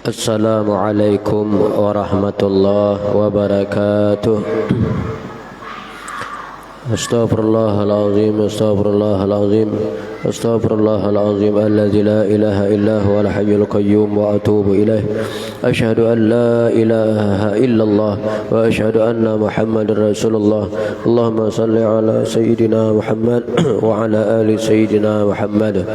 Assalamualaikum warahmatullahi wabarakatuh. Astaghfirullahalazim, astaghfirullahalazim, astaghfirullahalazim alladzi la ilaha illa huwal hayyul qayyum wa atubu ilaih. Asyhadu an la ilaha illallah wa asyhadu anna Muhammadar Rasulullah. Allahumma shalli ala sayyidina Muhammad wa ala ali sayyidina Muhammad.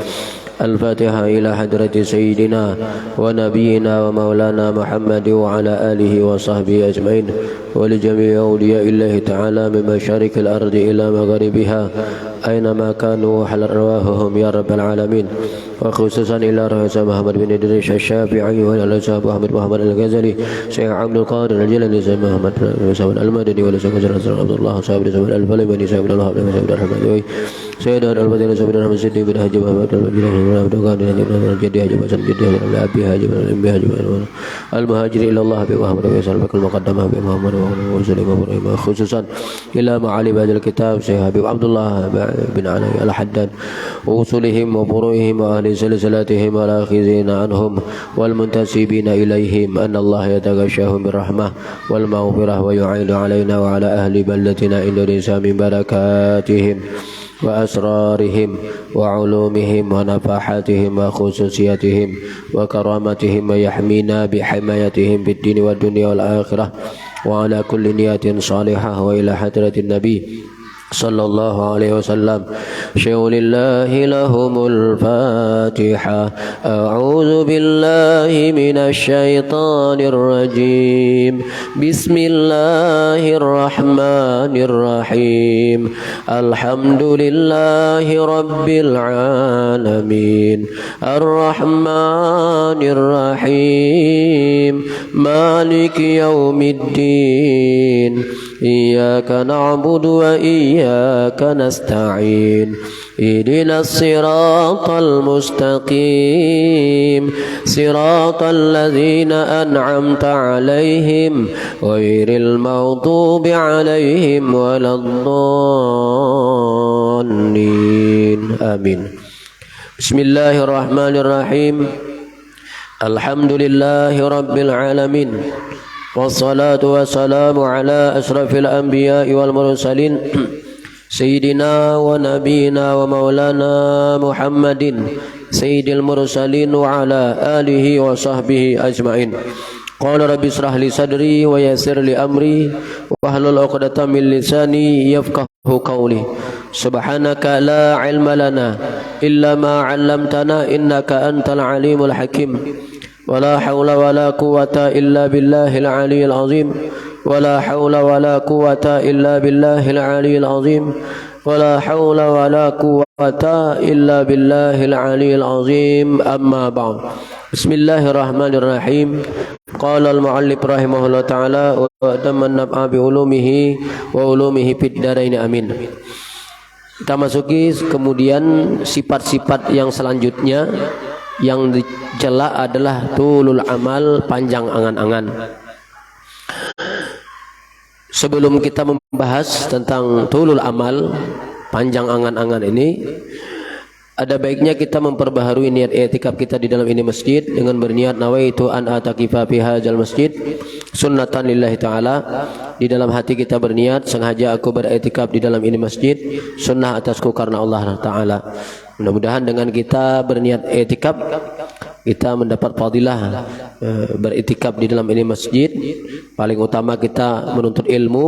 الفاتحة إلى حضرة سيدنا ونبينا ومولانا محمد وعلى آله وصحبه أجمعين ولجميع أولياء الله تعالى من مشارق الأرض إلى مغربها أينما كانوا وحل أرواحهم يا رب العالمين وخصوصا إلى رئيس محمد بن إدريس الشافعي وإلى صاحب محمد الغزالي شيخ عبد القادر الجيلاني سيد محمد بن المدني وإلى شيخ عبد الله صاحب الفلي بن سيد الله بن سيد الرحمن سيد الفضيل سيد الرحمن سيد بن حجب محمد المهاجر إلى الله بمحمد وسلم المقدمة بمحمد وسلم خصوصا إلى معالي هذا الكتاب شيخ حبيب عبد الله بن علي الحداد ووصولهم وفروعهم وأهل سلسلاتهم والآخذين عنهم والمنتسبين إليهم أن الله يتغشاهم بالرحمة والمغفرة ويعين علينا وعلى أهل بلدنا إندونيسيا من بركاتهم وأسرارهم وعلومهم ونفحاتهم وخصوصياتهم وكرامتهم ويحمينا بحمايتهم في الدين والدنيا والآخرة وعلى كل نية صالحة وإلى حضرة النبي صلى الله عليه وسلم شيء لله لهم الفاتحة. أعوذ بالله من الشيطان الرجيم بسم الله الرحمن الرحيم الحمد لله رب العالمين الرحمن الرحيم مالك يوم الدين إياك نعبد وإياك نستعين اهدنا الصراط المستقيم صراط الذين أنعمت عليهم غير المغضوب عليهم ولا الضالين آمين. بسم الله الرحمن الرحيم الحمد لله رب العالمين والصلاة والسلام على أشرف الأنبياء والمرسلين سيدنا ونبينا ومولانا محمد سيد المرسلين وعلى آله وصحبه أجمعين. قال رب اشرح لي صدري ويسر لي أمري واحلل عقدة من لساني يفقه قولي. سبحانك لا علم لنا إلا ما علمتنا إنك أنت العليم الحكيم. ولا حول ولا قوة إلا بالله العلي العظيم. ولا حول ولا قوة إلا بالله العلي العظيم. ولا حول ولا قوة إلا بالله العلي العظيم. أما بعد. بسم الله الرحمن الرحيم. قال المؤلف رحمه الله تعالى وتم النفع بعلومه وعلومه في الدارين آمين. Kita masuki kemudian sifat-sifat yang selanjutnya. Yang dicela adalah tulul amal, panjang angan-angan. Sebelum kita membahas tentang tulul amal, panjang angan-angan ini, ada baiknya kita memperbaharui niat i'tikaf kita di dalam ini masjid dengan berniat nawaitu an atakifa fi hadzal masjid sunnatan lillahi ta'ala. Di dalam hati kita berniat sengaja aku beriktikaf di dalam ini masjid sunnah atasku karena Allah Ta'ala. Mudah-mudahan dengan kita berniat i'tikaf kita mendapat fadilah beriktikaf di dalam ini masjid. Paling utama kita menuntut ilmu.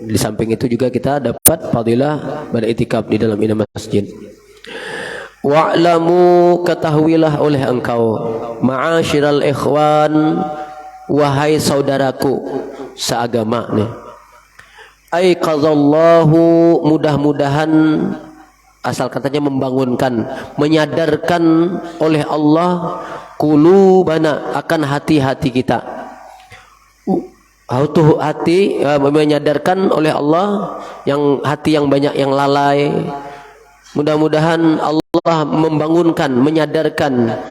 Di samping itu juga kita dapat fadilah beriktikaf di dalam ini masjid. Wa'lamu, ketahuilah oleh engkau, ma'asyiral ikhwan, wahai saudaraku seagama nih. Aiqadallahu, mudah-mudahan, asal katanya membangunkan, menyadarkan oleh Allah qulubana, akan hati-hati kita. Hati menyadarkan oleh Allah yang hati yang banyak yang lalai. Mudah-mudahan Allah membangunkan, menyadarkan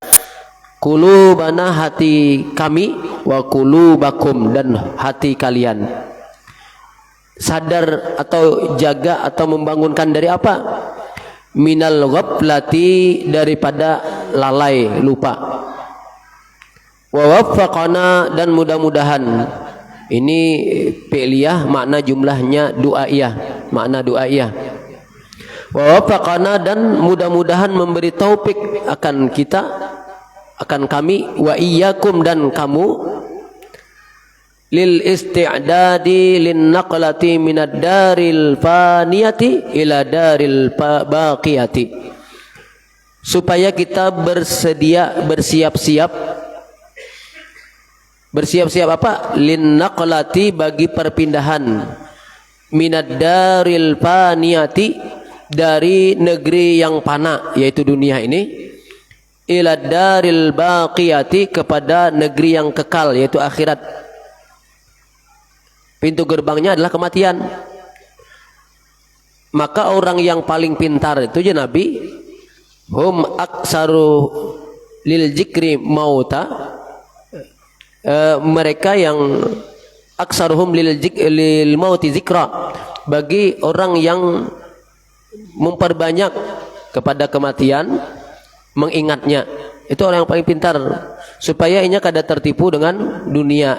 qulubana, hati kami, wa qulubakum, dan hati kalian. Sadar atau jaga atau membangunkan dari apa? Minal ghaflati, daripada lalai, lupa. Wa waffaqana, dan mudah-mudahan. Ini fi'liyah, makna jumlahnya du'aiyah, makna du'aiyah. Wa waffaqana, dan mudah-mudahan memberi taufik akan kita, akan kami, wa iyyakum, dan kamu, lil isti'dadi lin naqlati minad daril faniyati ila daril baqiyati, supaya kita bersiap-siap apa? Lin naqlati, bagi perpindahan, minad daril faniyati, dari negeri yang fana yaitu dunia ini, ila daril baqiyati, kepada negeri yang kekal yaitu akhirat. Pintu gerbangnya adalah kematian. Maka orang yang paling pintar itu ya Nabi, hum aksaru lil jikri mauta, mereka yang aksaruhum lil mauti zikra, bagi orang yang memperbanyak kepada kematian, mengingatnya. Itu orang yang paling pintar, supaya inya kada tertipu dengan dunia,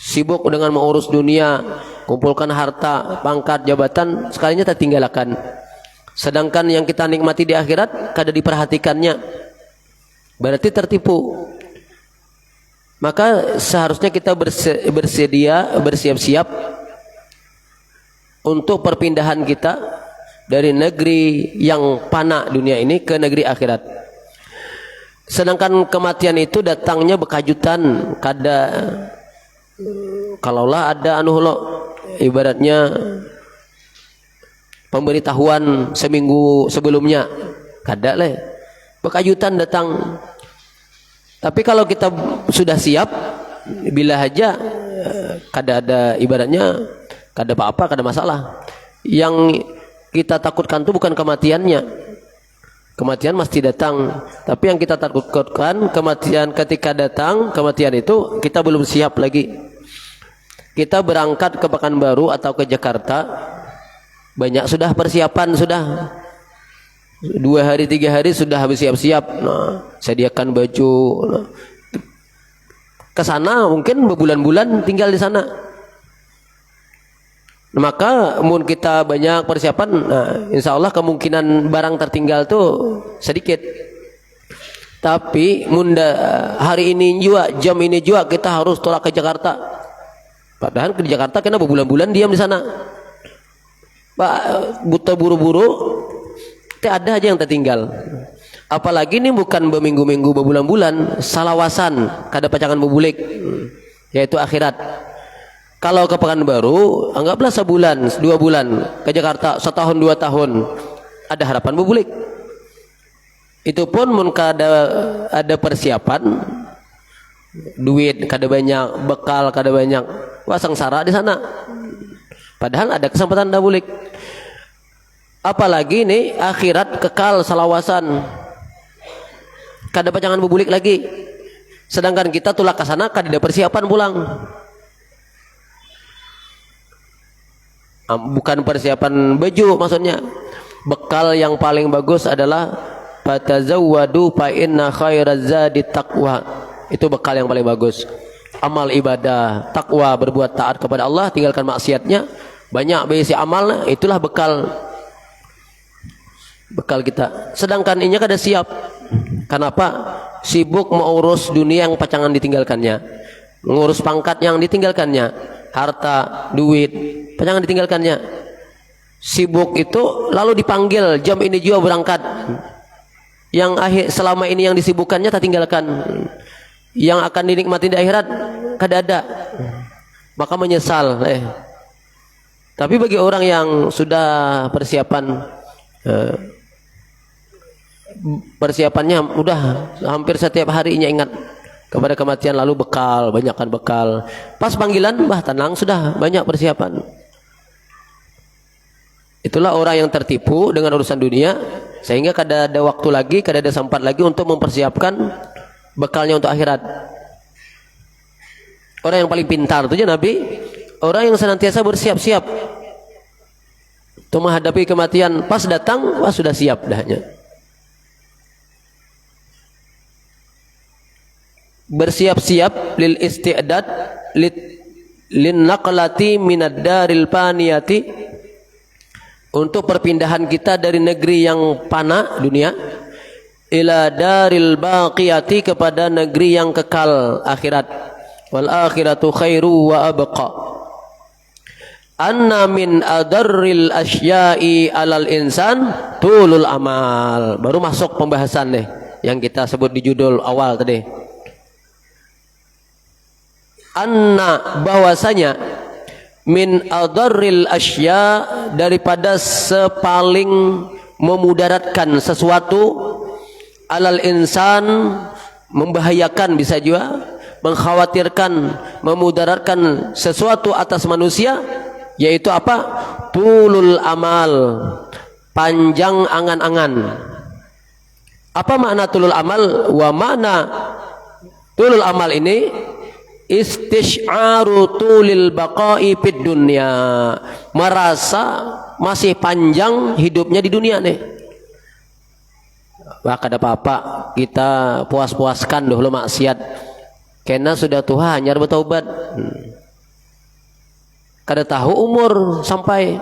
sibuk dengan mengurus dunia, kumpulkan harta, pangkat, jabatan, sekalinya tertinggalkan. Sedangkan yang kita nikmati di akhirat kada diperhatikannya, berarti tertipu. Maka seharusnya kita bersiap-siap untuk perpindahan kita dari negeri yang fana dunia ini ke negeri akhirat. Sedangkan kematian itu datangnya berkajutan, kada kalaulah ada ibaratnya pemberitahuan seminggu sebelumnya, kada lah, berkajutan datang. Tapi kalau kita sudah siap, bila aja kada ada, ibaratnya kada apa-apa, kada masalah. Yang kita takutkan itu bukan kematiannya, kematian mesti datang. Tapi yang kita takutkan kematian, ketika datang kematian itu kita belum siap lagi. Kita berangkat ke Pekanbaru atau ke Jakarta, banyak sudah persiapan, sudah 2 hari 3 hari sudah bersiap-siap, sediakan baju, ke sana mungkin berbulan-bulan tinggal di sana. Maka mun kita banyak persiapan, insya Allah kemungkinan barang tertinggal tuh sedikit. Tapi hari ini juga, jam ini juga kita harus tolak ke Jakarta. Padahal ke Jakarta kena berbulan-bulan diam di sana. Pak, buta buru-buru, ada aja yang tertinggal. Apalagi ini bukan berminggu-minggu, berbulan-bulan, salawasan, kada pacangan berbulik, yaitu akhirat. Kalau ke Pekanbaru, anggaplah sebulan, 2 bulan, ke Jakarta 1 tahun 2 tahun, ada harapan berbulik. Itu pun mun kada ada persiapan, duit kada banyak, bekal kada banyak, wah sengsara di sana. Padahal ada kesempatan dah bulik. Apalagi nih akhirat kekal salawasan, kada pacangan berbulik lagi. Sedangkan kita tulak ke sana kada ada persiapan pulang. Bukan persiapan baju maksudnya. Bekal yang paling bagus adalah fatazawwadu fa inna khairaz zadi taqwa. Itu bekal yang paling bagus. Amal ibadah, takwa, berbuat taat kepada Allah, tinggalkan maksiatnya, banyak berisi amal, itulah bekal kita. Sedangkan ini kada siap. Kenapa? Sibuk mengurus dunia yang pacangan ditinggalkannya, mengurus pangkat yang ditinggalkannya, harta, duit, pacangan ditinggalkannya. Sibuk itu lalu dipanggil jam ini juga berangkat. Yang selama ini yang disibukkannya tak tinggalkan. Yang akan dinikmati di akhirat kada ada. Maka menyesal. Tapi bagi orang yang sudah persiapannya udah hampir setiap harinya ingat kepada kematian, lalu bekal, banyakkan bekal. Pas panggilan, tenang, sudah banyak persiapan. Itulah orang yang tertipu dengan urusan dunia, sehingga kada ada waktu lagi, kada ada sempat lagi untuk mempersiapkan bekalnya untuk akhirat. Orang yang paling pintar itu Nabi, orang yang senantiasa bersiap-siap untuk menghadapi kematian. Pas datang, sudah siap dahnya. bersiap-siap lil isti'dad lin naqlati minad daril paniyati, untuk perpindahan kita dari negeri yang fana dunia ila daril baqiyati, kepada negeri yang kekal akhirat. Wal akhiratu khairu wa abqa. Anna min adarril asya'i alal insan tulul amal. Baru masuk pembahasan nih yang kita sebut di judul awal tadi. Anna, bahwasanya, min adarril asya, daripada sepaling memudaratkan sesuatu, alal insan, membahayakan, bisa juga mengkhawatirkan, memudaratkan sesuatu atas manusia, yaitu apa? Tulul amal, panjang angan-angan. Apa makna tulul amal? Wa makna tulul amal ini istish'aru tulil baqa'i fid dunya, merasa masih panjang hidupnya di dunia nih. Wah, kada apa-apa kita puas-puaskan dulu maksiat, karena sudah tua hanyar bertaubat. Kada tahu umur sampai.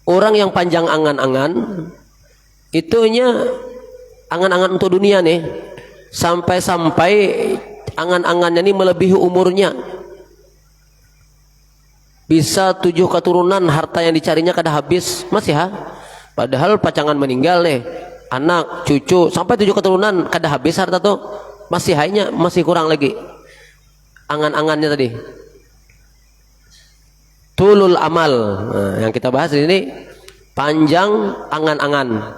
Orang yang panjang angan-angan itunya angan-angan untuk dunia nih, sampai-sampai angan-angannya ini melebihi umurnya. Bisa 7 keturunan harta yang dicarinya kada habis, masih ha? Padahal pacangan meninggal nih, anak, cucu, sampai 7 keturunan kada habis harta tuh, masih hanya masih kurang lagi angan-angannya tadi. Tulul amal, nah, yang kita bahas ini panjang angan-angan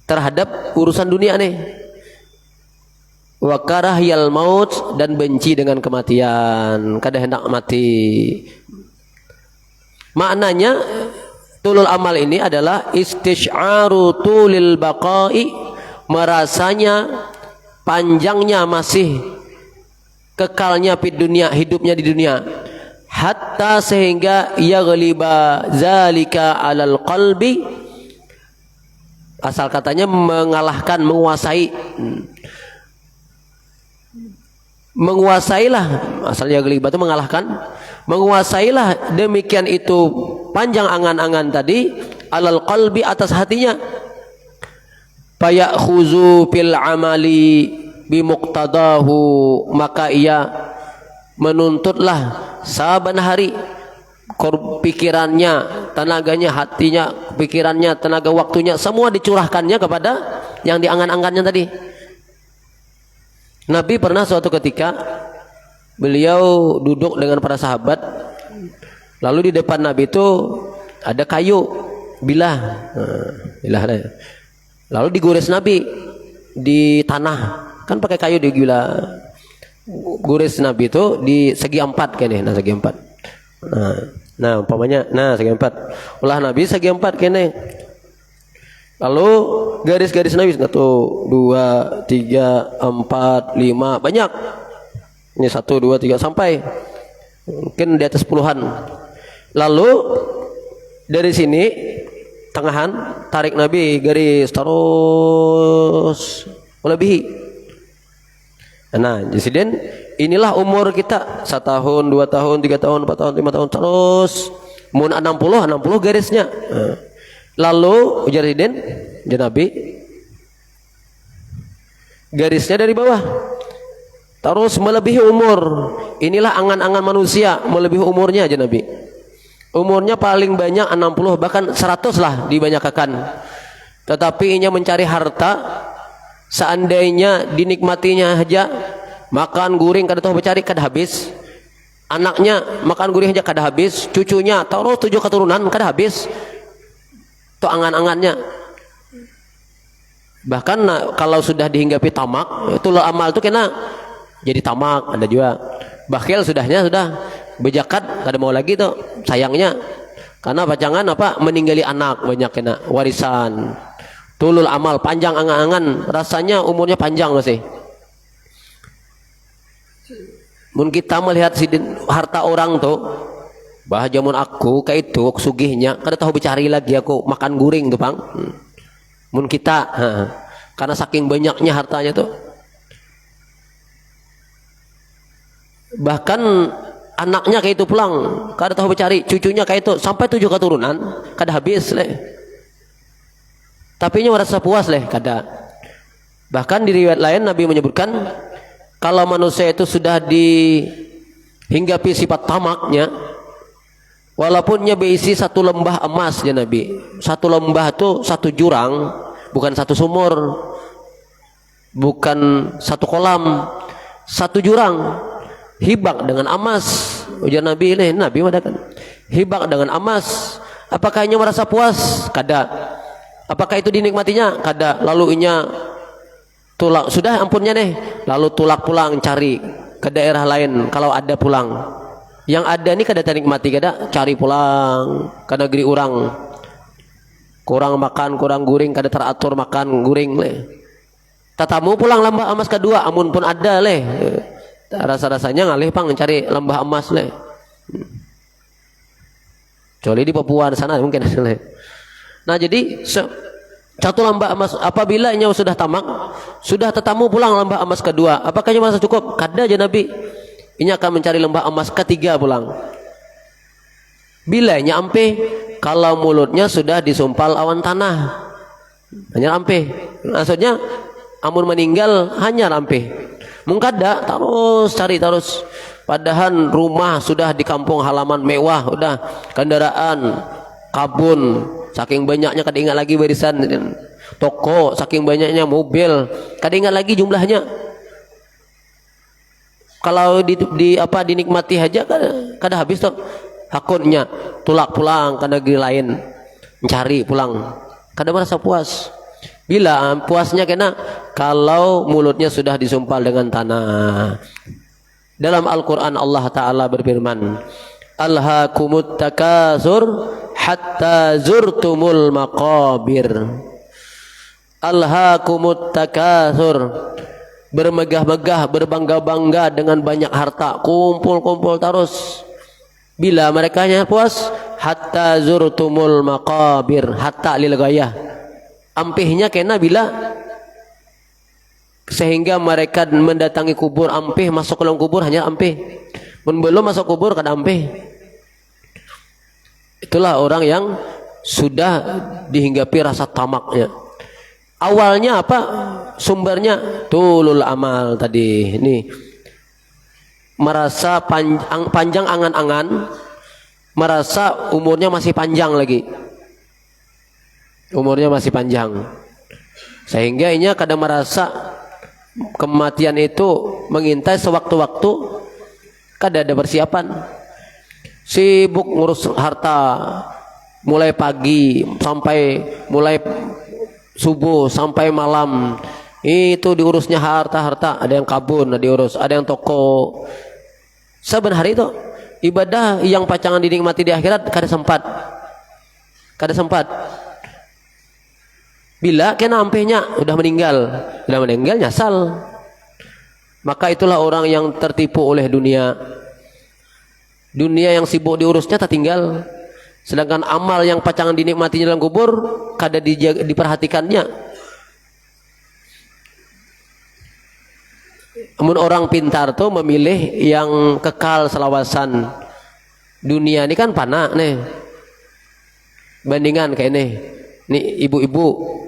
terhadap urusan dunia nih. Wa karahiyal maut, dan benci dengan kematian, kada hendak mati. Maknanya tulul amal ini adalah istish'aru tulil baqa'i, merasanya panjangnya masih kekalnya di dunia, hidupnya di dunia, hatta sehingga yaghliba zalika alal qalbi, asal katanya mengalahkan, menguasailah, asalnya yaghliba itu mengalahkan, menguasailah demikian itu panjang angan-angan tadi alal qalbi, atas hatinya. Fayakhuzu fil amali bimuqtadahu, maka ia menuntutlah saban hari pikirannya, tenaganya, hatinya, pikirannya, tenaga waktunya, semua dicurahkannya kepada yang diangan-angannya tadi. Nabi pernah suatu ketika beliau duduk dengan para sahabat, lalu di depan Nabi itu ada kayu bilah, lalu digores Nabi di tanah, kan pakai kayu digilah. Gores Nabi itu di segi 4 kene, nah segi 4. Nah umpamanya, nah segi 4. Ulah Nabi segi 4 kene. Lalu garis-garis Nabi 1, 2, 3, 4, 5, banyak. Ini 1, 2, 3 sampai mungkin di atas puluhan. Lalu dari sini tengahan tarik Nabi garis terus melebihi. Nah, jadi inilah umur kita, 1 tahun, 2 tahun, 3 tahun, 4 tahun, 5 tahun, terus mun 60 garisnya. Lalu ujar Sidin, Nabi, garisnya dari bawah terus melebihi umur. Inilah angan-angan manusia melebihi umurnya aja Nabi. Umurnya paling banyak 60, bahkan 100 lah dibanyakan. Tetapi inya mencari harta, seandainya dinikmatinya aja, makan guring kada tahu bercari kada habis, anaknya makan guring aja kada habis, cucunya terus 7 keturunan kada habis, itu angan-angannya. Bahkan kalau sudah dihinggapi tamak, itu amal itu kena jadi tamak, ada juga bakhil, sudah bejakat kada mau lagi tuh, sayangnya karena pacangan apa meninggali anak banyak kena warisan. Tulul amal, panjang angan-angan, rasanya umurnya panjang masih. Mun kita melihat harta orang tuh, bah jamun aku kayak itu sugihnya, kada tahu bercari lagi aku makan guring tuh Bang. Mun kita karena saking banyaknya hartanya tuh. Bahkan anaknya kayak itu pulang, kada tahu mencari, cucunya kayak itu sampai 7 keturunan, kada habis leh. Tapi nya merasa puas leh, kada. Bahkan di riwayat lain Nabi menyebutkan kalau manusia itu sudah dihinggapi sifat tamaknya, walaupun nya berisi 1 lembah emas ya Nabi. 1 lembah itu 1 jurang, bukan 1 sumur, bukan 1 kolam, 1 jurang. Hibak dengan emas, ujar Nabi ini, Nabi mengatakan hibak dengan emas. Apakah inya merasa puas? Kada. Apakah itu dinikmatinya? Kada. Lalu inya tulak, sudah ampunnya nih, lalu tulak pulang cari ke daerah lain kalau ada pulang. Yang ada ini kada ternikmati, kada cari pulang ke negeri orang. Kurang makan, kurang guring, kada teratur makan guring leh. Tatamu pulang lembah emas kedua, amun pun ada leh. Rasa-rasanya ngalih pang mencari lembah emas leh. Kecuali di Papua sana mungkin leh. Nah jadi 1 lembah emas, apabila nya sudah tamak, sudah tetamu pulang lembah emas kedua, apakah nya merasa cukup? Kada aja Nabi. Ini akan mencari lembah emas ketiga pulang. Bila nya ampe, kalau mulutnya sudah disumpal awan tanah, hanya ampe. Maksudnya amun meninggal hanya ampe. Mungkada terus cari terus, padahal rumah sudah di kampung halaman mewah, udah kendaraan, kabun, saking banyaknya kada ingat lagi barisan toko, saking banyaknya mobil, kada ingat lagi jumlahnya. Kalau dinikmati aja kada habis tuh. Hakunnya tulak pulang ke negeri lain, mencari pulang, kada merasa puas. Bila puasnya kena kalau mulutnya sudah disumpal dengan tanah. Dalam Al-Quran Allah Ta'ala berfirman, Alhaakumut takasur hatta zurtumul maqabir. Alhaakumut takasur, bermegah-megah, berbangga-bangga dengan banyak harta, kumpul-kumpul terus. Bila mereka hanya puas, hatta zurtumul maqabir, hatta lil ghayah, ampihnya kena bila sehingga mereka mendatangi kubur, ampih masuk ke dalam kubur hanya ampih, belum masuk kubur kada ampih. Itulah orang yang sudah dihinggapi rasa tamaknya. Awalnya apa sumbernya? Tulul amal tadi. Ini merasa panjang angan-angan, merasa umurnya masih panjang lagi. Umurnya masih panjang. Sehingga inya kadang merasa kematian itu mengintai sewaktu-waktu, kada ada persiapan. Sibuk ngurus harta mulai pagi sampai mulai subuh sampai malam. Itu diurusnya harta-harta, ada yang kabun, ada diurus, ada yang toko. Saben hari itu ibadah yang pacangan dinikmati di akhirat kada sempat. Kada sempat. Bila kena ampehnya udah meninggal nyasal. Maka itulah orang yang tertipu oleh dunia. Dunia yang sibuk diurusnya tak tinggal. Sedangkan amal yang pacangan dinikmatinya dalam kubur kada diperhatikannya. Namun orang pintar tuh memilih yang kekal selawasan. Dunia ini kan panah nih. Bandingan kayak nih ibu-ibu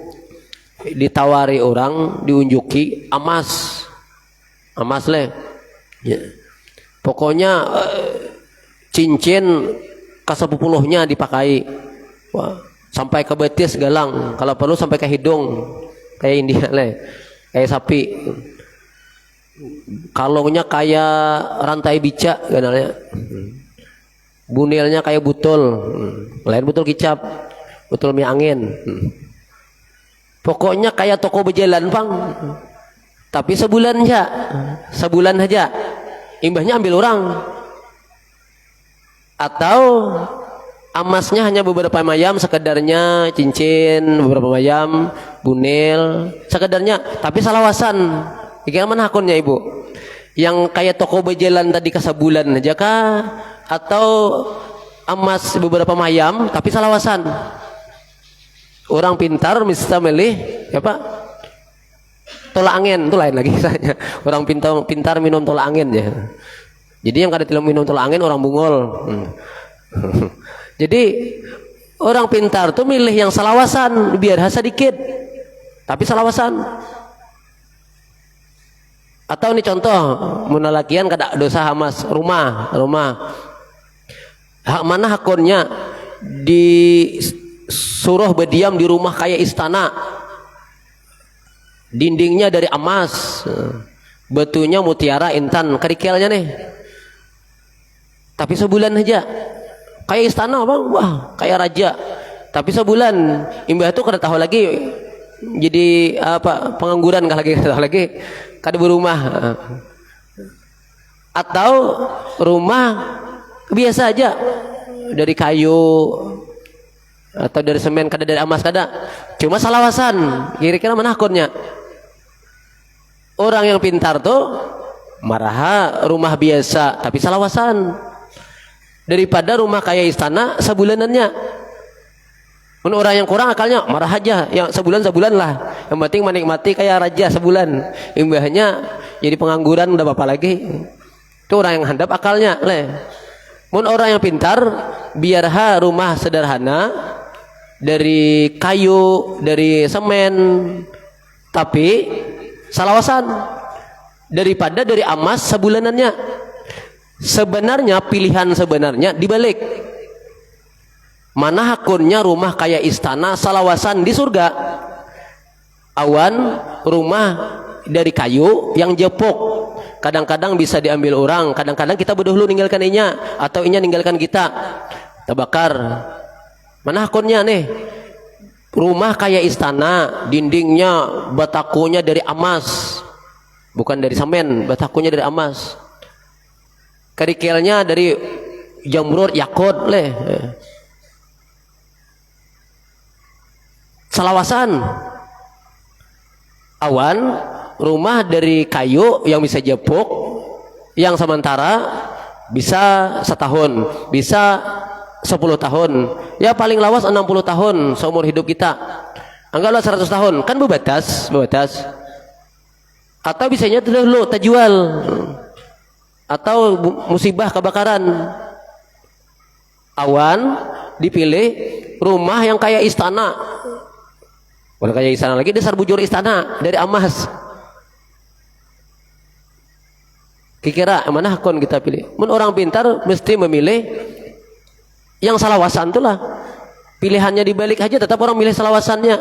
ditawari orang, diunjuki emas leh ya. Pokoknya cincin ke-10-nya dipakai. Wah, sampai ke betis galang, kalau perlu sampai ke hidung kayak India leh, kayak sapi. Kalungnya kayak rantai bica ganalnya. Bunilnya kayak butul, lain butul kicap, butul mie angin. Pokoknya kayak toko berjalan pang. Tapi sebulan aja. Imbahnya ambil orang. Atau emasnya hanya beberapa mayam, sekedarnya cincin, beberapa mayam, bunil, sekedarnya. Tapi salawasan. Ikan mana akunnya ibu? Yang kayak toko berjalan tadi ke sebulan aja kah? Atau emas beberapa mayam tapi salawasan? Orang pintar bisa milih apa? tolak angin itu lain lagi kisahnya. Orang pintar minum tolak angin ya. Jadi yang kada minum tolak angin orang bungol. Jadi orang pintar tuh milih yang salawasan biar hasa dikit tapi salawasan. Atau ini contoh munalakian kada dosa hamas rumah hak mana hakonnya disuruh berdiam di rumah kayak istana, dindingnya dari emas, batunya mutiara intan, kerikelnya nih, tapi sebulan aja kayak istana bang, wah kayak raja, tapi sebulan imbah itu kada tahu lagi jadi apa pengangguran kada tahu lagi kada berumah. Atau rumah biasa aja dari kayu atau dari semen, kada dari emas, kada cuma salawasan, kira-kira mana akunnya. Orang yang pintar tuh maraha rumah biasa tapi salawasan daripada rumah kayak istana sebulanannya. Orang yang kurang akalnya marah aja yang sebulan lah, yang penting menikmati kayak raja sebulan, imbahnya jadi pengangguran udah apa lagi. Itu orang yang handap akalnya leh. Orang yang pintar biar rumah sederhana dari kayu, dari semen tapi salawasan daripada dari emas sebulanannya. Sebenarnya pilihan sebenarnya dibalik. Mana hakunnya rumah kayak istana salawasan di surga, awan rumah dari kayu yang jepok, kadang-kadang bisa diambil orang, kadang-kadang kita berdahulu ninggalkan inya atau inya ninggalkan kita terbakar. Mana hakunnya nih rumah kayak istana, dindingnya batakunya dari emas bukan dari semen, batakunya dari emas, kerikelnya dari jamrud yakut leh, salawasan. Awan rumah dari kayu yang bisa jepuk, yang sementara bisa setahun, bisa 10 tahun, ya paling lawas 60 tahun seumur hidup kita, anggaplah 100 tahun, kan bebatas. Atau bisanya dulu terjual, atau musibah kebakaran. Awan dipilih rumah yang kayak istana, bukan kayak istana lagi, dasar bujur istana dari emas. Kira mana hakon kita pilih? Orang pintar mesti memilih yang salawasan itulah. Pilihannya dibalik aja, tetap orang milih salawasannya.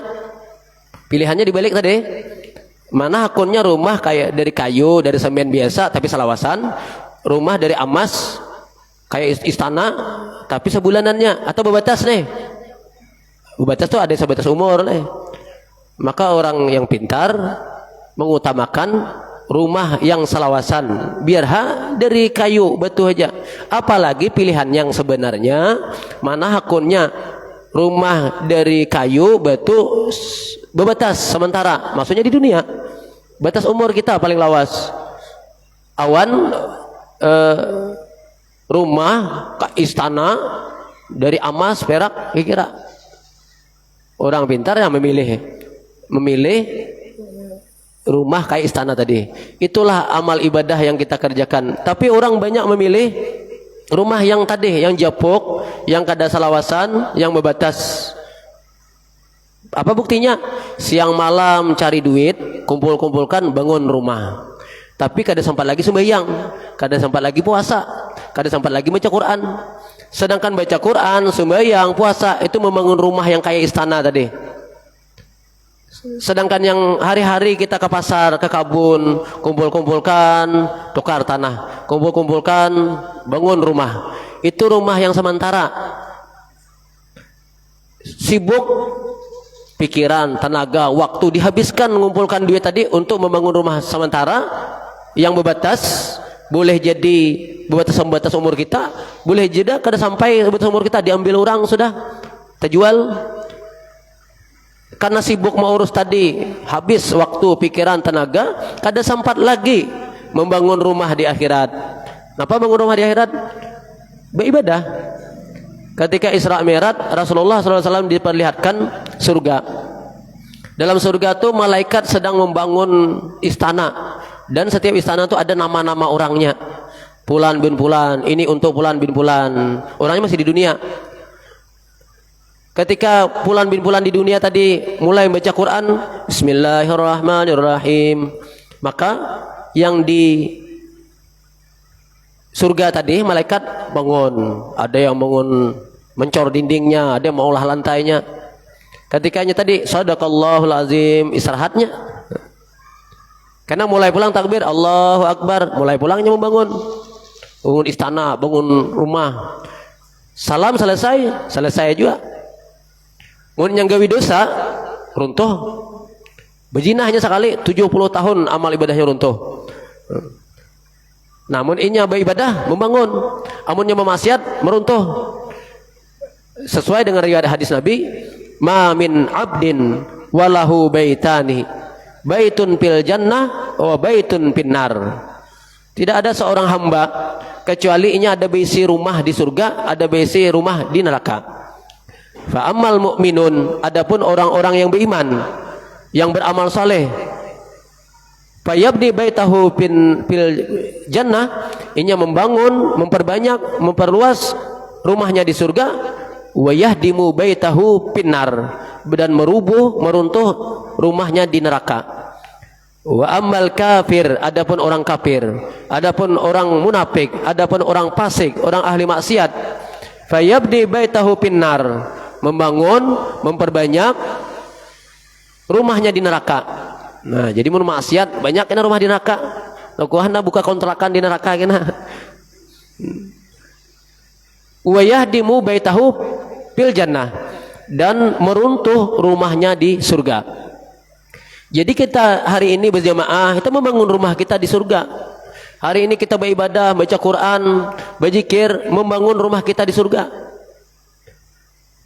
Pilihannya dibalik tadi. Mana hakunnya rumah kayak dari kayu, dari semen biasa tapi salawasan, rumah dari emas kayak istana tapi sebulanannya, atau bebatas nih. Bebatas tuh ada sebatas umur nih. Maka orang yang pintar mengutamakan rumah yang salawasan, biar dari kayu batu aja. Apalagi pilihan yang sebenarnya mana hakunnya rumah dari kayu batu bebatas sementara, maksudnya di dunia batas umur kita paling lawas. Awan rumah istana dari emas perak, kira orang pintar yang memilih rumah kayak istana tadi. Itulah amal ibadah yang kita kerjakan. Tapi orang banyak memilih rumah yang tadi, yang japuk, yang kada salawasan, yang bebatas. Apa buktinya? Siang malam cari duit, kumpulkan bangun rumah. Tapi kada sempat lagi sembahyang, kada sempat lagi puasa, kada sempat lagi baca Quran. Sedangkan baca Quran, sembahyang, puasa itu membangun rumah yang kayak istana tadi. Sedangkan yang hari-hari kita ke pasar, ke kabun, kumpulkan, tukar tanah, kumpulkan, bangun rumah. Itu rumah yang sementara. Sibuk pikiran, tenaga, waktu dihabiskan mengumpulkan duit tadi untuk membangun rumah sementara yang bebatas. Boleh jadi bebatas umur kita, boleh jadi kada sampai bebatas umur kita diambil orang sudah terjual. Karena sibuk mengurus tadi, habis waktu, pikiran, tenaga, kada sempat lagi membangun rumah di akhirat. Kenapa bangun rumah di akhirat? Beribadah. Ketika Isra Mi'raj, Rasulullah SAW diperlihatkan surga. Dalam surga tuh malaikat sedang membangun istana, dan setiap istana tuh ada nama-nama orangnya. Fulan bin Fulan, ini untuk Fulan bin Fulan. Orangnya masih di dunia. Ketika Fulan bin Fulan di dunia tadi mulai membaca Quran, Bismillahirrahmanirrahim, maka yang di surga tadi malaikat bangun. Ada yang bangun mencor dindingnya, ada yang mengolah lantainya. Ketikanya tadi Shadaqallahul Azim, istirahatnya. Karena mulai pulang takbir Allahu Akbar, mulai pulangnya membangun. Bangun istana, bangun rumah. Salam selesai, selesai juga. Mun yang gawi dosa runtuh. Berzina hanya sekali, 70 tahun amal ibadahnya runtuh. Namun inya beribadah membangun, amunnya memaksiat meruntuh. Sesuai dengan riwayat hadis Nabi, ma min abdin walahu baitani, baitun fil jannah wa baitun finnar. Tidak ada seorang hamba kecuali inya ada besi rumah di surga, ada besi rumah di neraka. Fa ammal mu'minun, adapun orang-orang yang beriman, yang beramal saleh, fayabni baitahu fil jannah, inya membangun, memperbanyak, memperluas rumahnya di surga, wa yahdimu baitahu finnar, dan meruntuh rumahnya di neraka. Wa ammal kafir, adapun orang kafir, adapun orang munafik, adapun orang fasik, orang ahli maksiat, fayabni baitahu finnar, membangun, memperbanyak rumahnya di neraka. Nah, jadi mun maksiat banyak kena rumah di neraka. Nakuhana buka kontrakan di neraka kena. Wa yahdimu baitahu fil jannah, dan meruntuh rumahnya di surga. Jadi kita hari ini berjamaah, kita membangun rumah kita di surga. Hari ini kita beribadah, baca Quran, berzikir, membangun rumah kita di surga.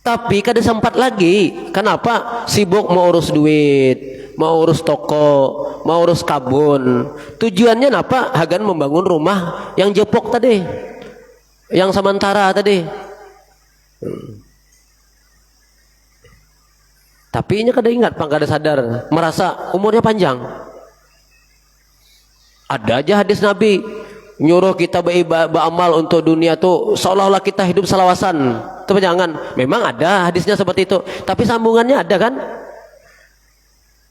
Tapi kada sempat lagi. Kenapa? Sibuk mau urus duit, mau urus toko, mau urus kabun. Tujuannya apa? Hagan membangun rumah yang jepok tadi, yang sementara tadi. Tapi ini kada ingat, kada sadar, merasa umurnya panjang. Ada aja hadis Nabi nyuruh kita beramal untuk dunia tuh seolah-olah kita hidup selawasan. Itu jangan. Memang ada hadisnya seperti itu, tapi sambungannya ada kan?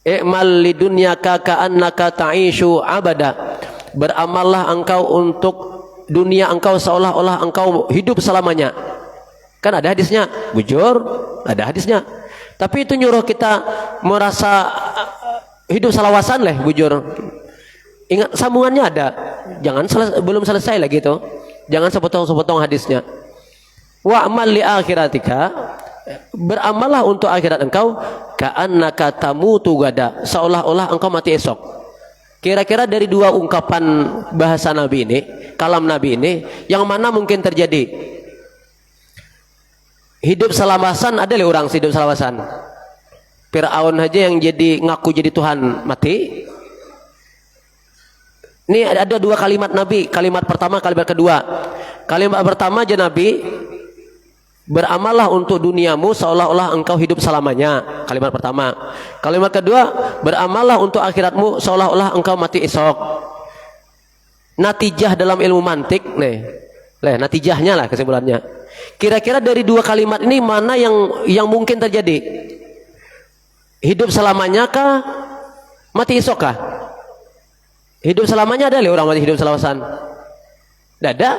I'mal lidunyaka ka'annaka ta'ishu abada. Beramallah engkau untuk dunia engkau seolah-olah engkau hidup selamanya. Kan ada hadisnya, bujur, ada hadisnya. Tapi itu nyuruh kita merasa hidup selawasan lah, bujur. Ingat sambungannya ada. Jangan belum selesai lagi itu. Jangan sepotong-sepotong hadisnya. Wa amal li akhiratika, beramallah untuk akhirat engkau, ka'annaka tamutu gada, seolah-olah engkau mati esok. Kira-kira dari dua ungkapan bahasa Nabi ini, kalam Nabi ini, yang mana mungkin terjadi? Hidup selawasan, ada orang hidup selawasan. Fir'aun aja yang jadi ngaku jadi Tuhan mati. Ini ada dua kalimat Nabi. Kalimat pertama, kalimat kedua. Kalimat pertama aja Nabi, beramallah untuk duniamu seolah-olah engkau hidup selamanya. Kalimat pertama. Kalimat kedua, beramallah untuk akhiratmu seolah-olah engkau mati esok. Natijah dalam ilmu mantik nih. Natijahnya lah kesimpulannya. Kira-kira dari dua kalimat ini mana yang mungkin terjadi? Hidup selamanya kah? Mati esok kah? Hidup selamanya ada orang mati hidup selawasan. Ada.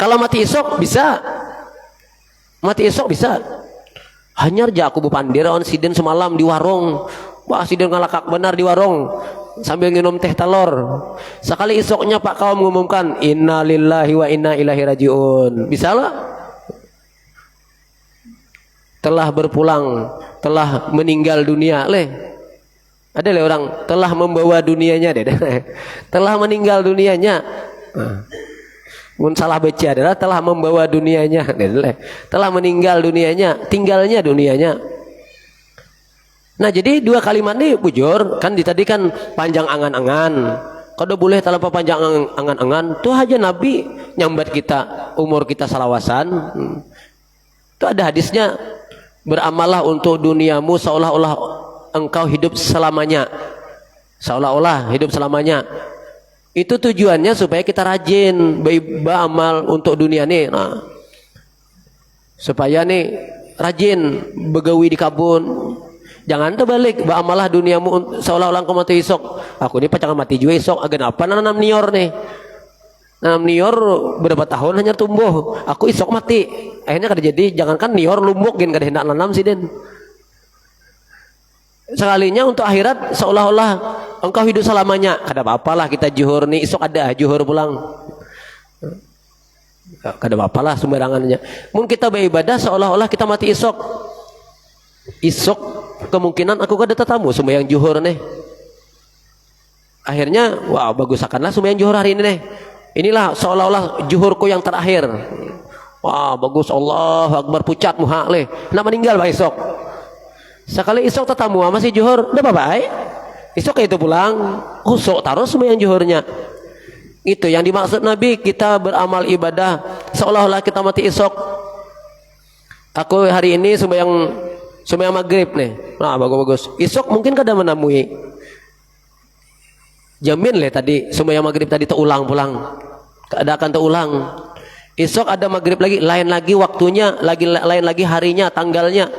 Kalau mati esok bisa. Mati esok bisa. Hanyar ja aku bupandir on siden semalam di warung. Wah, siden ngalakak benar di warung sambil minum teh telur. Sekali esoknya Pak kaum mengumumkan inna lillahi wa inna ilaihi rajiun. Bisa lah. Telah berpulang, telah meninggal dunia leh. Ada leh orang telah membawa dunianya deh. Telah meninggal dunianya. Mun salah baca adalah telah membawa dunianya deh. Telah meninggal dunianya, tinggalnya dunianya. Nah, jadi dua kalimat ini bujur kan tadi kan panjang angan-angan. Kalau boleh tanpa panjang angan-angan, tuh aja Nabi nyambat kita umur kita salawasan. Itu ada hadisnya. Beramallah untuk duniamu seolah-olah engkau hidup selamanya. Seolah-olah hidup selamanya. Itu tujuannya supaya kita rajin beramal untuk dunia nih. Nah, supaya nih rajin begawi di kebun. Jangan terbalik, beramalah duniamu seolah-olah engkau mati esok. Aku ini pacangan mati juga esok. Agen apa nanam nior nih? Nanam nior berapa tahun hanya tumbuh. Aku esok mati. Akhirnya kada jadi. Jangankan nior lumuk gin kada hendak nanam sih den. Sekalinya untuk akhirat seolah-olah engkau hidup selamanya. Kada apa-apalah kita juhur nih, esok ada juhur pulang. Kada apa-apalah sembarangannya. Mungkin kita beribadah seolah-olah kita mati esok. Esok kemungkinan aku kada tetamu sembahyang juhur nih. Akhirnya wah bagus akanlah sembahyang juhur hari ini nih. Inilah seolah-olah juhurku yang terakhir. Wah bagus, Allahu Akbar, pucat muha leh. Nak meninggal bah esok. Sekali esok tetamu masih juhur, dah apa-apa. Esok itu pulang, usuk taruh sembahyang juhurnya. Itu yang dimaksud Nabi, kita beramal ibadah seolah-olah kita mati esok. Aku hari ini sembahyang maghrib nih. Nah bagus-bagus. Esok mungkin kada menemui. Jamin leh tadi sembahyang maghrib tadi terulang pulang. Kada akan terulang. Esok ada maghrib lagi, lain lagi waktunya, lain lagi harinya, tanggalnya.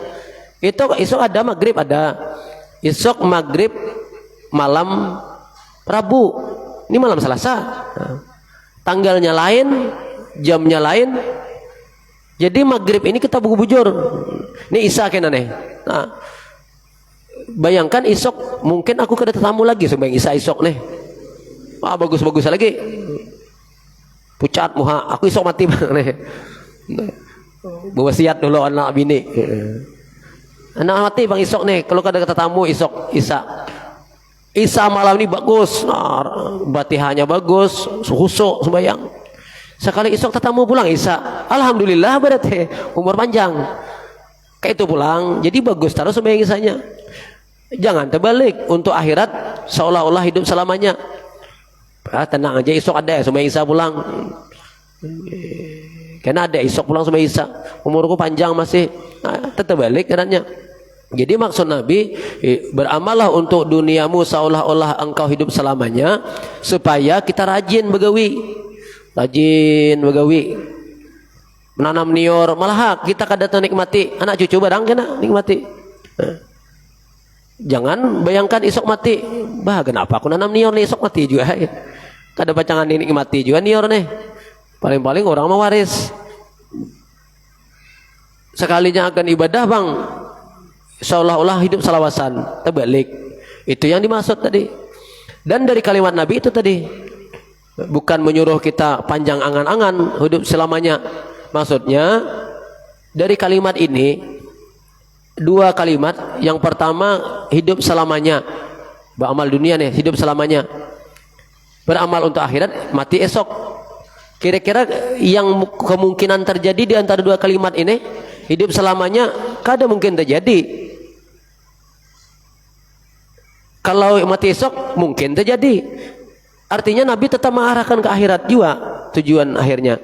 Itu esok ada maghrib ada. Esok maghrib malam Rabu. Ini malam Selasa. Nah, tanggalnya lain, jamnya lain. Jadi maghrib ini kita bujur. Ini Isa kena nih. Nah, bayangkan esok mungkin aku kada tetamu lagi sembahyang Isa esok nih. Wah bagus-bagus lagi. Pucat muha, aku esok mati nih. Berwasiat dulu anak bini. Anak mati bang esok nih. Kalau kada tetamu esok Isa. Isa malam ini bagus. Nah, batihanya bagus, khusuk sembahyang. Sekali esok tetamu pulang Isa. Alhamdulillah berarti umur panjang. Kayak itu pulang. Jadi bagus taruh sembahyang Isanya. Jangan terbalik untuk akhirat seolah-olah hidup selamanya. Tenang aja esok ada sembahyang Isa pulang. Karena ada esok pulang sembahyang Isa. Umurku panjang masih. Nah, terbalik keadaannya. Jadi maksud Nabi, beramallah untuk duniamu seolah-olah engkau hidup selamanya supaya kita rajin begawi. Rajin begawi. Menanam nior, malah kita kada nikmati anak cucu barang kena nikmati. Nah. Jangan bayangkan esok mati. Bah, kenapa aku nanam nior nih esok mati juga. Kada pacangan nikmati juga nior nih. Paling-paling orang mau waris. Sekalinya akan ibadah bang, seolah-olah hidup salawasan. Terbalik. Itu yang dimaksud tadi. Dan dari kalimat Nabi itu tadi, bukan menyuruh kita panjang angan-angan hidup selamanya. Maksudnya dari kalimat ini dua kalimat. Yang pertama hidup selamanya, beramal dunia nih hidup selamanya, beramal untuk akhirat mati esok. Kira-kira yang kemungkinan terjadi di antara dua kalimat ini, hidup selamanya kada mungkin terjadi. Kalau mati esok mungkin terjadi. Artinya Nabi tetap mengarahkan ke akhirat juga tujuan akhirnya.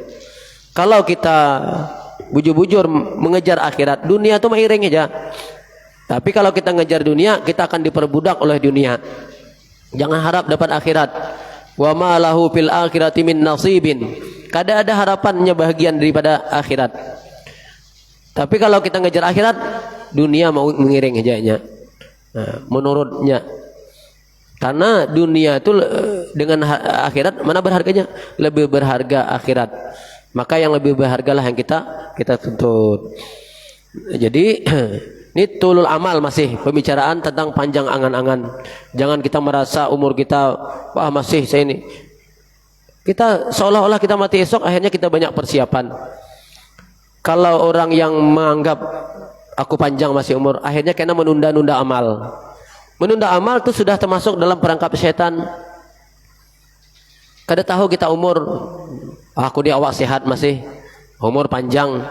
Kalau kita bujur-bujur mengejar akhirat, dunia itu mairing aja. Tapi kalau kita ngejar dunia, kita akan diperbudak oleh dunia. Jangan harap dapat akhirat. Wa ma lahu fil akhirati min nasibin. Kada ada harapannya bahagian daripada akhirat. Tapi kalau kita ngejar akhirat, dunia mau mengiring aja. Nah, menurutnya. Karena dunia itu dengan akhirat mana berharganya? Lebih berharga akhirat. Maka yang lebih berhargalah yang kita tuntut. Jadi ini tulul amal, masih pembicaraan tentang panjang angan-angan. Jangan kita merasa umur kita wah masih saya ini. Kita seolah-olah kita mati esok, akhirnya kita banyak persiapan. Kalau orang yang menganggap aku panjang masih umur, akhirnya kena menunda-nunda amal. Menunda amal itu sudah termasuk dalam perangkap setan. Kada tahu kita umur, aku di awak sehat masih, umur panjang,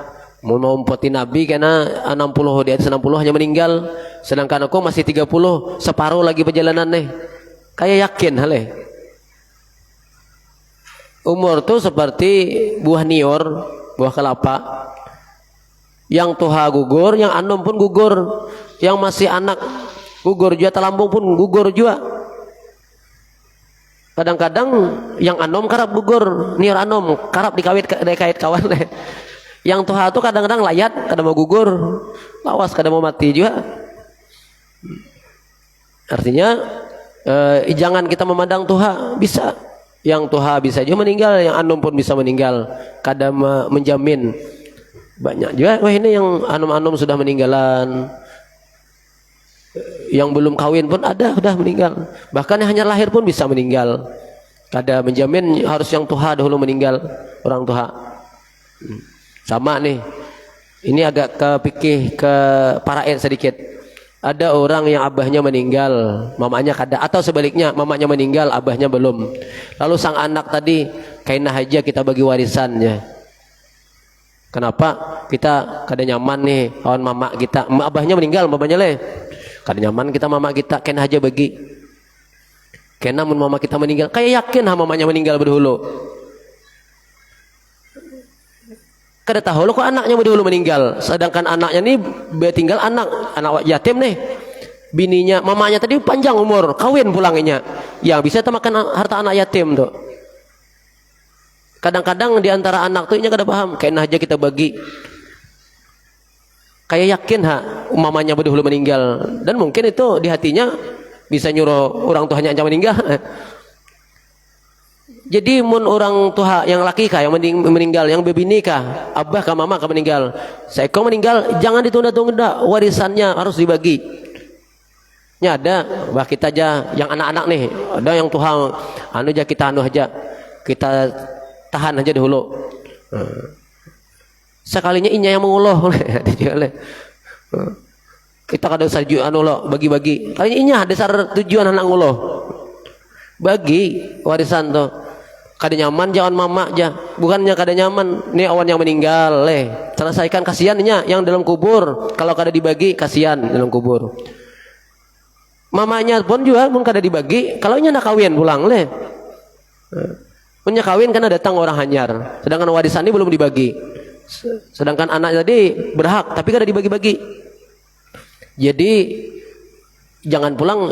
mau umpati Nabi kena 60, di atas 60 hanya meninggal, sedangkan aku masih 30, separuh lagi perjalanan nih. Kayak yakin hale. Umur tuh seperti buah nior, buah kelapa. Yang tuha gugur, yang anom pun gugur. Yang masih anak gugur juga, telambung pun gugur juga. Kadang-kadang yang anom karap gugur, nior anom karap dikait kawan. Yang tuha itu kadang-kadang layat, kadang mau gugur, lawas kadang mau mati juga. Artinya jangan kita memandang tuha bisa. Yang tuha bisa juga meninggal, yang anom pun bisa meninggal. Kadang menjamin banyak juga. Wah ini yang anom-anom sudah meninggalan. Yang belum kawin pun ada sudah meninggal. Bahkan yang hanya lahir pun bisa meninggal. Kada menjamin harus yang tuha dahulu meninggal, orang tuha. Sama nih. Ini agak kepikih ke paraet sedikit. Ada orang yang abahnya meninggal, mamanya kada, atau sebaliknya mamanya meninggal, abahnya belum. Lalu sang anak tadi kainah aja kita bagi warisannya. Kenapa? Kita kada nyaman nih kawan mama kita, abahnya meninggal, mamanya leh. Kada nyaman kita mama kita kainah aja bagi. Karena mun mama kita meninggal, kayak yakin mamanya meninggal berdahulu. Kada tahu lo kok anaknya dulu meninggal, sedangkan anaknya nih tinggal anak yatim nih, bininya mamanya tadi panjang umur kawin pulangnya, yang bisa makan harta anak yatim tuh. Kadang-kadang diantara anak tuh ini kada paham, kayaknya aja kita bagi, kayak yakin mamanya dulu meninggal, dan mungkin itu di hatinya bisa nyuruh orang tuanya aja meninggal. Jadi mun orang tua yang laki kah yang meninggal, yang bebini kah, abah kah, mama kah meninggal, seekor meninggal, jangan ditunda-tunda, warisannya harus dibagi. Nya ada, bah kita aja yang anak-anak nih, ada yang Tuhan anu aja kita anu aja, kita tahan aja dahulu. Sekalinya inya yang menguloh, kita kada usah anu lo bagi-bagi. Kalinya inya dasar tujuan anak nguloh, bagi warisan tuh. Kada nyaman jangan mama aja, bukannya kada nyaman nih awan yang meninggal selesaikan, kasihannya yang dalam kubur, kalau kada dibagi kasihan dalam kubur. Mamanya pun juga mun kada dibagi, kalau nya nak kawin pulang punya kawin karena datang orang hanyar, sedangkan warisan ini belum dibagi, sedangkan anak tadi berhak tapi kada dibagi-bagi. Jadi jangan pulang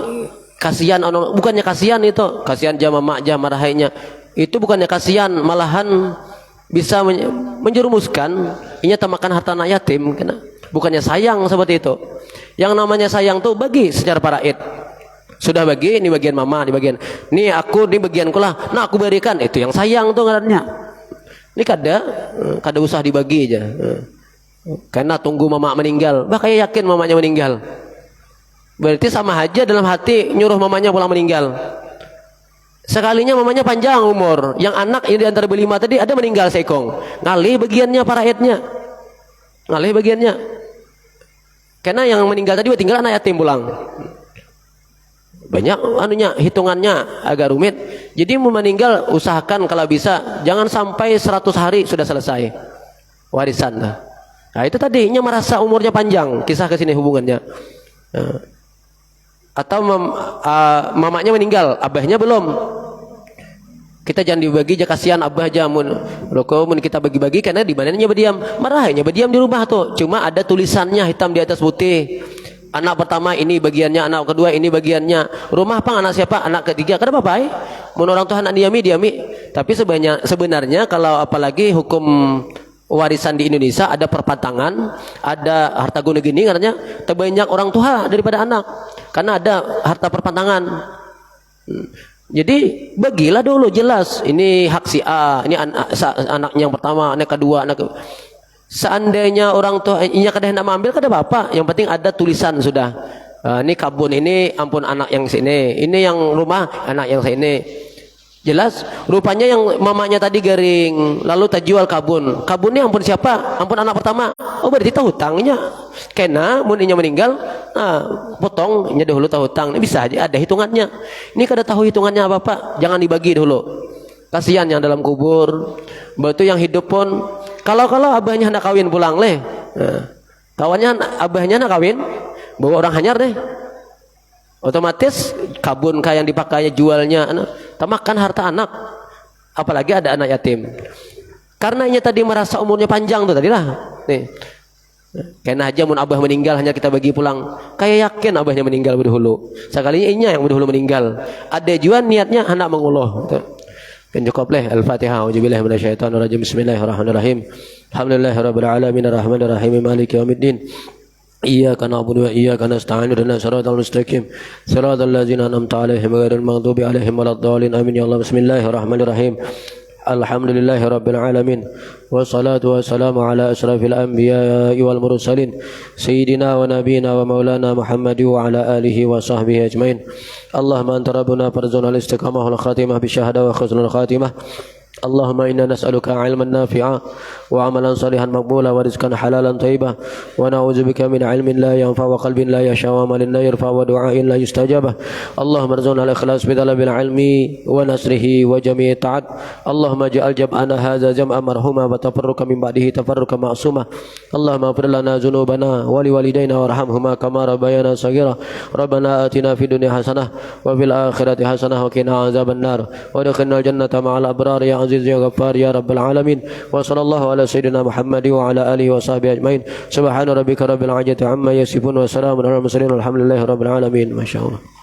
kasihan, bukannya kasihan itu, kasihan jam mama jam marahainya. Itu bukannya kasihan, malahan bisa menjerumuskan inya tamakan harta anak yatim, bukannya sayang seperti itu. Yang namanya sayang tuh bagi secara paraid. Sudah bagi, ini bagian mama, ini bagian, ini aku, ini bagianku lah, nah aku berikan, itu yang sayang tuh ngarannya. Ini kada usah dibagi aja. Karena tunggu mama meninggal, bah kayak yakin mamanya meninggal. Berarti sama aja dalam hati nyuruh mamanya pulang meninggal. Sekalinya mamanya panjang umur, yang anak yang diantara berlima tadi ada meninggal sekong, ngalih bagiannya paraetnya, ngalih bagiannya. Karena yang meninggal tadi tinggal anak yatim pulang. Banyak anunya, hitungannya agak rumit. Jadi mau meninggal usahakan kalau bisa jangan sampai 100 hari sudah selesai warisan. Nah itu tadinya merasa umurnya panjang, kisah kesini hubungannya. Atau mamanya meninggal, abahnya belum, kita jangan dibagi aja, kasihan abah aja mun kita bagi-bagi, karena di mananya berdiam, marahnya berdiam di rumah tuh, cuma ada tulisannya hitam di atas putih, anak pertama ini bagiannya, anak kedua ini bagiannya, rumah pang anak siapa, anak ketiga, kada apa-apa mun orang tua anak diami, tapi sebenarnya kalau apalagi hukum warisan di Indonesia ada perpantangan, ada harta guna gini, katanya terbanyak orang tua daripada anak, karena ada harta perpantangan. Jadi bagilah dulu jelas, ini hak si A, ini anak yang pertama, anak kedua, seandainya orang tua inya kada hendak mengambil kada apa-apa, yang penting ada tulisan sudah. Ini kabun, ini ampun anak yang sini, ini yang rumah anak yang sini. Jelas, rupanya yang mamanya tadi garing, lalu tak jual kabun. Kabunnya ampun siapa? Ampun anak pertama. Oh berarti tahu hutangnya. Kena, muninya meninggal, potong, nya dahulu tahu hutang. Ini bisa aja, ada hitungannya. Ini kada tahu hitungannya apa-apa, jangan dibagi dulu. Kasihan yang dalam kubur. Batu yang hidup pun, kalau abahnya hendak kawin pulang kawannya abahnya hendak kawin, bawa orang hanyar deh. Otomatis kabun kayak yang dipakai jualnya, tamakan harta anak, apalagi ada anak yatim. Karena ini tadi merasa umurnya panjang tuh tadi lah, nih Karena aja mun abah meninggal hanya kita bagi pulang. Kayak yakin abahnya meninggal berdahulu. Sekalinya inya yang berdahulu meninggal. Ada juga niatnya hendak menguluh. Kan cukup leh Al-Fatihah. Auzubillahi minasyaitonir rajim. Bismillahirrahmanirrahim. Alhamdulillahirabbil alamin arrahmanir rahim maliki yaumiddin. Iyyaka na'budu wa iyyaka nasta'in ihdinas siratal mustaqim siratal ladzina an'amta 'alaihim ghairil maghdubi 'alaihim waladdallin amin ya Allah. Bismillahirrahmanirrahim. Alhamdulillahirabbil alamin wassalatu wassalamu ala asyrafil anbiya'i wal mursalin sayyidina wa nabiyyina wa maulana Muhammad wa ala alihi wa sahbihi ajmain. Allahumma anta rabbuna farzuna al-istiqamah wal khatimah bi syahada wa husnul khatimah. Allahumma inna nas'aluka 'ilman nafi'a wa 'amalan salihan maqbula wa rizqan halalan thayyiban wa na'udzubika min 'ilmin la yanfa' wa qalbin la yakhsha wa 'amalin la yarfa' wa du'a'in la yustajab. Allahumma arzuqna al-ikhlas fi talabil 'ilmi wa nasrihi wa jami'i ta'at. Allahumma ij'al jam'ana hadza jam'an marhuma wa tafarruqa min ba'dihi tafarruqan ma'suma. Allahumma ighfir lana dhunubana wa liwalidayna warhamhuma kama rabbayana shaghira. Rabbana atina fid dunya hasanah wa fil akhirati hasanah wa qina 'adzaban nar wa adkhilna al-jannata ma'al abrar ya aziz ya ghaffar ya rabbal alamin. Wa sallallahu ala sayyidina Muhammad wa ala alihi wa sahbihi ajmain. Subhana rabbika rabbil izzati amma yasifun wa salamun alal mursalin walhamdulillahi rabbil alamin. Masyaallah.